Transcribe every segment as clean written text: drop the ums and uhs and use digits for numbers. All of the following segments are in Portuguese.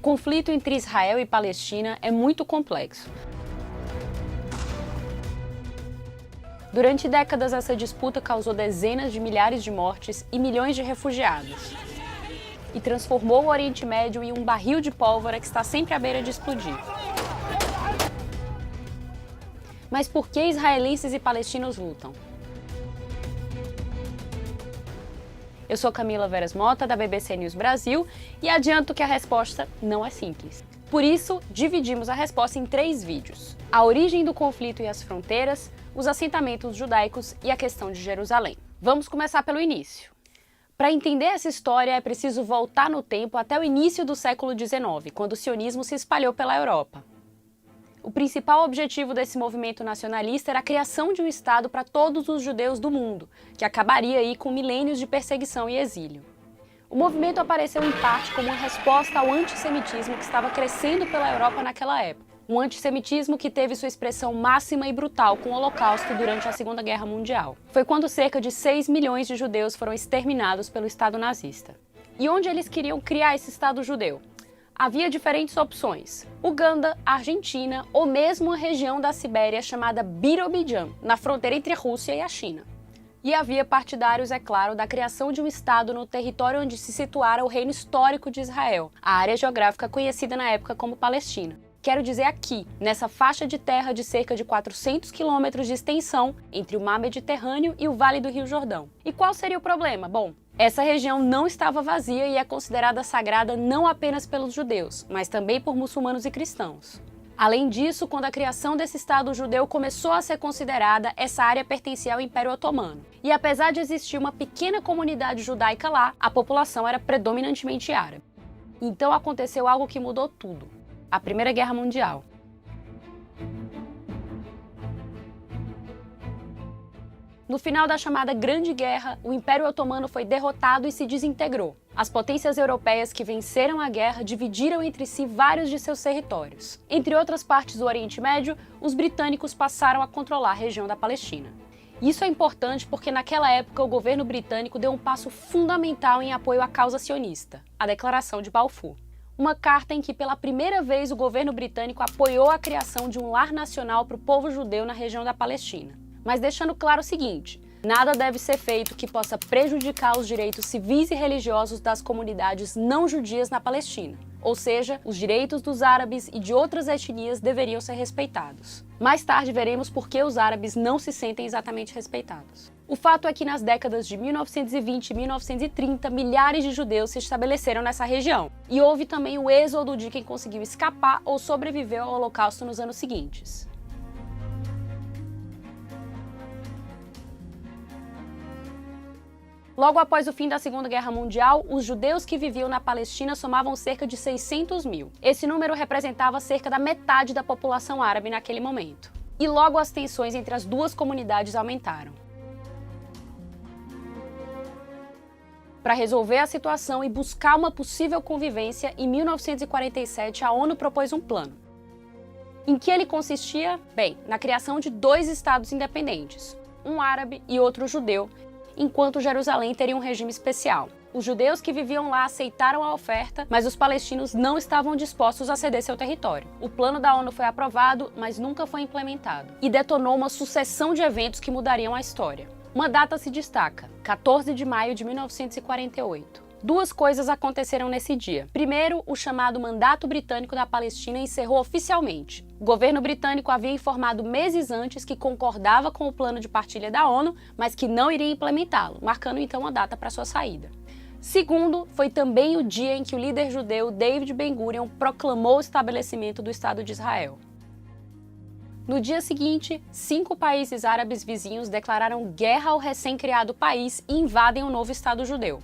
conflito entre Israel e Palestina é muito complexo. Durante décadas, essa disputa causou dezenas de milhares de mortes e milhões de refugiados. E transformou o Oriente Médio em um barril de pólvora que está sempre à beira de explodir. Mas por que israelenses e palestinos lutam? Eu sou Camila Veras Mota, da BBC News Brasil, e adianto que a resposta não é simples. Por isso, dividimos a resposta em 3 vídeos: a origem do conflito e as fronteiras, os assentamentos judaicos e a questão de Jerusalém. Vamos começar pelo início. Para entender essa história, é preciso voltar no tempo até o início do século XIX, quando o sionismo se espalhou pela Europa. O principal objetivo desse movimento nacionalista era a criação de um Estado para todos os judeus do mundo, que acabaria aí com milênios de perseguição e exílio. O movimento apareceu em parte como uma resposta ao antissemitismo que estava crescendo pela Europa naquela época. Um antissemitismo que teve sua expressão máxima e brutal com o Holocausto durante a Segunda Guerra Mundial. Foi quando cerca de 6 milhões de judeus foram exterminados pelo Estado nazista. E onde eles queriam criar esse Estado judeu? Havia diferentes opções: Uganda, Argentina ou mesmo a região da Sibéria chamada Birobidjan, na fronteira entre a Rússia e a China. E havia partidários, é claro, da criação de um Estado no território onde se situara o reino histórico de Israel, a área geográfica conhecida na época como Palestina. Quero dizer aqui, nessa faixa de terra de cerca de 400 quilômetros de extensão entre o mar Mediterrâneo e o Vale do Rio Jordão. E qual seria o problema? Bom, essa região não estava vazia e é considerada sagrada não apenas pelos judeus, mas também por muçulmanos e cristãos. Além disso, quando a criação desse Estado judeu começou a ser considerada, essa área pertencia ao Império Otomano. E apesar de existir uma pequena comunidade judaica lá, a população era predominantemente árabe. Então aconteceu algo que mudou tudo: a Primeira Guerra Mundial. No final da chamada Grande Guerra, o Império Otomano foi derrotado e se desintegrou. As potências europeias que venceram a guerra dividiram entre si vários de seus territórios. Entre outras partes do Oriente Médio, os britânicos passaram a controlar a região da Palestina. Isso é importante porque naquela época o governo britânico deu um passo fundamental em apoio à causa sionista, a Declaração de Balfour. Uma carta em que pela primeira vez o governo britânico apoiou a criação de um lar nacional para o povo judeu na região da Palestina. Mas deixando claro o seguinte: nada deve ser feito que possa prejudicar os direitos civis e religiosos das comunidades não judias na Palestina. Ou seja, os direitos dos árabes e de outras etnias deveriam ser respeitados. Mais tarde veremos por que os árabes não se sentem exatamente respeitados. O fato é que nas décadas de 1920 e 1930, milhares de judeus se estabeleceram nessa região. E houve também o êxodo de quem conseguiu escapar ou sobreviveu ao Holocausto nos anos seguintes. Logo após o fim da Segunda Guerra Mundial, os judeus que viviam na Palestina somavam cerca de 600 mil. Esse número representava cerca da metade da população árabe naquele momento. E logo as tensões entre as duas comunidades aumentaram. Para resolver a situação e buscar uma possível convivência, em 1947 a ONU propôs um plano. Em que ele consistia? Bem, na criação de 2 estados independentes, um árabe e outro judeu, enquanto Jerusalém teria um regime especial. Os judeus que viviam lá aceitaram a oferta, mas os palestinos não estavam dispostos a ceder seu território. O plano da ONU foi aprovado, mas nunca foi implementado, e detonou uma sucessão de eventos que mudariam a história. Uma data se destaca: 14 de maio de 1948. 2 coisas aconteceram nesse dia. Primeiro, o chamado Mandato Britânico da Palestina encerrou oficialmente. O governo britânico havia informado meses antes que concordava com o plano de partilha da ONU, mas que não iria implementá-lo, marcando então a data para sua saída. Segundo, foi também o dia em que o líder judeu David Ben-Gurion proclamou o estabelecimento do Estado de Israel. No dia seguinte, 5 países árabes vizinhos declararam guerra ao recém-criado país e invadem o novo Estado judeu.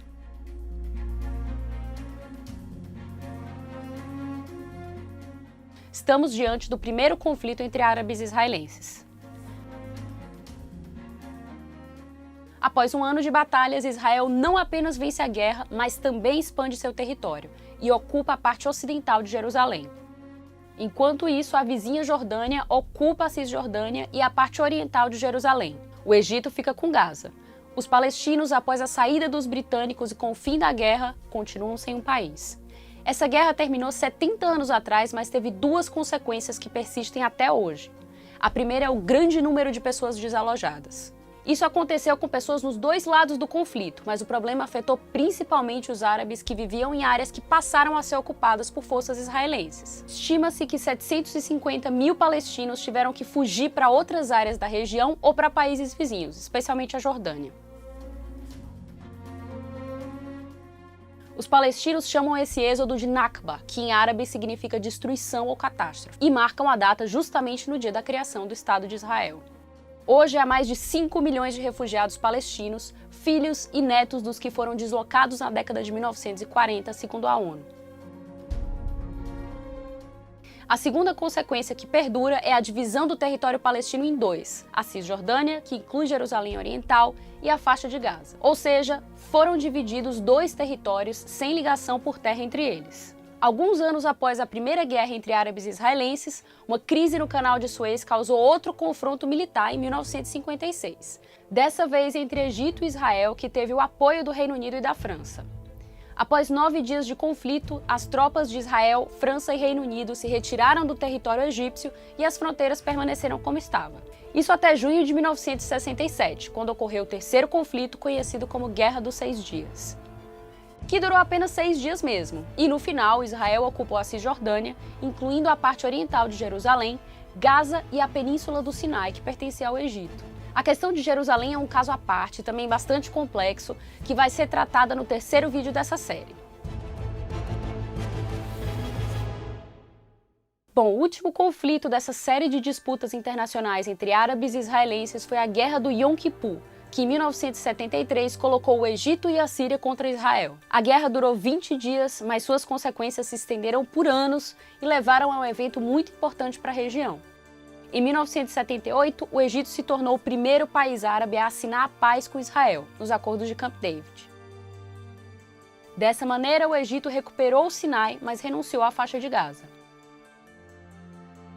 Estamos diante do primeiro conflito entre árabes e israelenses. Após um ano de batalhas, Israel não apenas vence a guerra, mas também expande seu território e ocupa a parte ocidental de Jerusalém. Enquanto isso, a vizinha Jordânia ocupa a Cisjordânia e a parte oriental de Jerusalém. O Egito fica com Gaza. Os palestinos, após a saída dos britânicos e com o fim da guerra, continuam sem um país. Essa guerra terminou 70 anos atrás, mas teve duas consequências que persistem até hoje. A primeira é o grande número de pessoas desalojadas. Isso aconteceu com pessoas nos dois lados do conflito, mas o problema afetou principalmente os árabes que viviam em áreas que passaram a ser ocupadas por forças israelenses. Estima-se que 750 mil palestinos tiveram que fugir para outras áreas da região ou para países vizinhos, especialmente a Jordânia. Os palestinos chamam esse êxodo de Nakba, que em árabe significa destruição ou catástrofe, e marcam a data justamente no dia da criação do Estado de Israel. Hoje há mais de 5 milhões de refugiados palestinos, filhos e netos dos que foram deslocados na década de 1940, segundo a ONU. A segunda consequência que perdura é a divisão do território palestino em dois, a Cisjordânia, que inclui Jerusalém Oriental, e a faixa de Gaza. Ou seja, foram divididos dois territórios sem ligação por terra entre eles. Alguns anos após a primeira guerra entre árabes e israelenses, uma crise no canal de Suez causou outro confronto militar em 1956. Dessa vez entre Egito e Israel, que teve o apoio do Reino Unido e da França. Após 9 dias de conflito, as tropas de Israel, França e Reino Unido se retiraram do território egípcio e as fronteiras permaneceram como estavam. Isso até junho de 1967, quando ocorreu o terceiro conflito conhecido como Guerra dos 6 Dias. Que durou apenas 6 dias mesmo, e no final Israel ocupou a Cisjordânia, incluindo a parte oriental de Jerusalém, Gaza e a Península do Sinai, que pertencia ao Egito. A questão de Jerusalém é um caso à parte, também bastante complexo, que vai ser tratada no terceiro vídeo dessa série. Bom, o último conflito dessa série de disputas internacionais entre árabes e israelenses foi a Guerra do Yom Kippur, que em 1973 colocou o Egito e a Síria contra Israel. A guerra durou 20 dias, mas suas consequências se estenderam por anos e levaram a um evento muito importante para a região. Em 1978, o Egito se tornou o primeiro país árabe a assinar a paz com Israel, nos acordos de Camp David. Dessa maneira, o Egito recuperou o Sinai, mas renunciou à faixa de Gaza.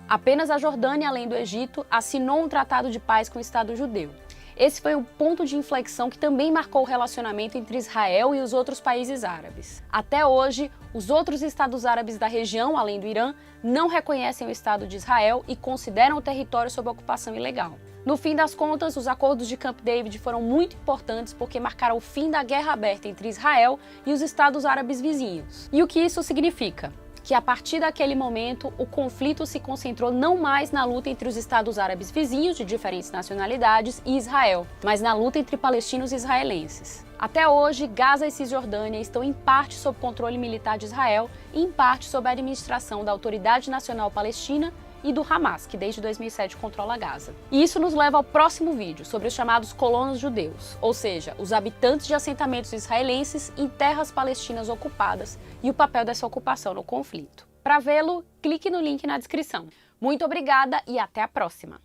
Apenas a Jordânia, além do Egito, assinou um tratado de paz com o Estado judeu. Esse foi um ponto de inflexão que também marcou o relacionamento entre Israel e os outros países árabes. Até hoje, os outros estados árabes da região, além do Irã, não reconhecem o Estado de Israel e consideram o território sob ocupação ilegal. No fim das contas, os acordos de Camp David foram muito importantes porque marcaram o fim da guerra aberta entre Israel e os estados árabes vizinhos. E o que isso significa? Que a partir daquele momento, o conflito se concentrou não mais na luta entre os estados árabes vizinhos de diferentes nacionalidades e Israel, mas na luta entre palestinos e israelenses. Até hoje, Gaza e Cisjordânia estão em parte sob controle militar de Israel e em parte sob a administração da Autoridade Nacional Palestina e do Hamas, que desde 2007 controla Gaza. E isso nos leva ao próximo vídeo, sobre os chamados colonos judeus, ou seja, os habitantes de assentamentos israelenses em terras palestinas ocupadas e o papel dessa ocupação no conflito. Para vê-lo, clique no link na descrição. Muito obrigada e até a próxima!